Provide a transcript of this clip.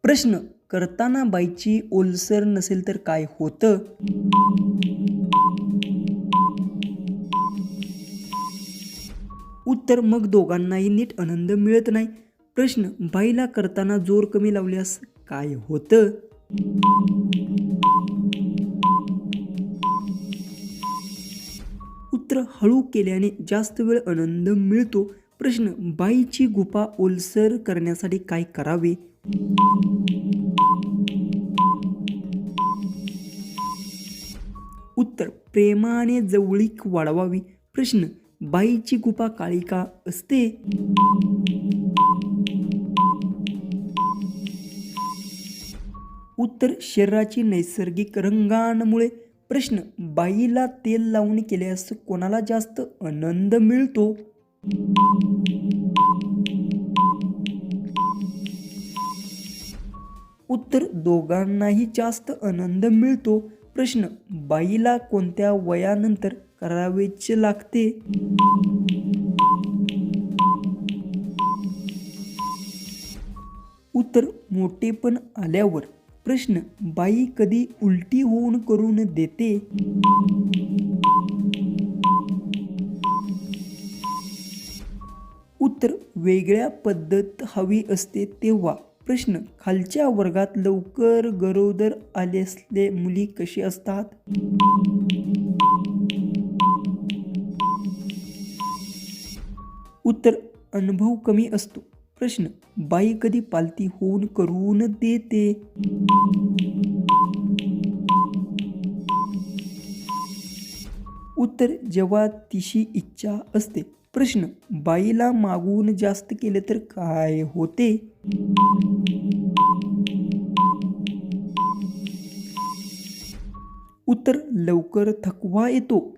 प्रश्न, करताना बाईची ओलसर नसेल तर काय होतं? उत्तर, मग दोघांनाही नीट आनंद मिळत नाही. प्रश्न, बाईला करताना जोर कमी लावल्यास काय होतं? उत्तर, हळू केल्याने जास्त वेळ आनंद मिळतो. प्रश्न, बाईची गुपा ओलसर करण्यासाठी काय करावे? उत्तर, प्रेमाने जवळीक वाढवावी. प्रश्न, बाईची गुपा काळी का असते? उत्तर, शरीराची नैसर्गिक रंगांमुळे. प्रश्न, बाईला तेल लावून केल्यास कोणाला जास्त आनंद मिळतो? उत्तर, दोघांनाही जास्त आनंद मिळतो. प्रश्न, बाईला कोणत्या वयानंतर करावेच लागते? उत्तर, मोठेपण आल्यावर. प्रश्न, बाई कधी उलटी होऊन करून देते? उत्तर, वेगळ्या पद्धत हवी असते तेव्हा. प्रश्न, खालच्या वर्गात लवकर गरोदर आलेले मुली कशी असतात? उत्तर, अनुभव कमी असतो. प्रश्न, बाई कधी पालती होऊन करून देते? उत्तर, जेव्हा तिची इच्छा असते. प्रश्न, बाईला मागून जास्त केले तर काय होते? उत्तर, लवकर थकवा येतो.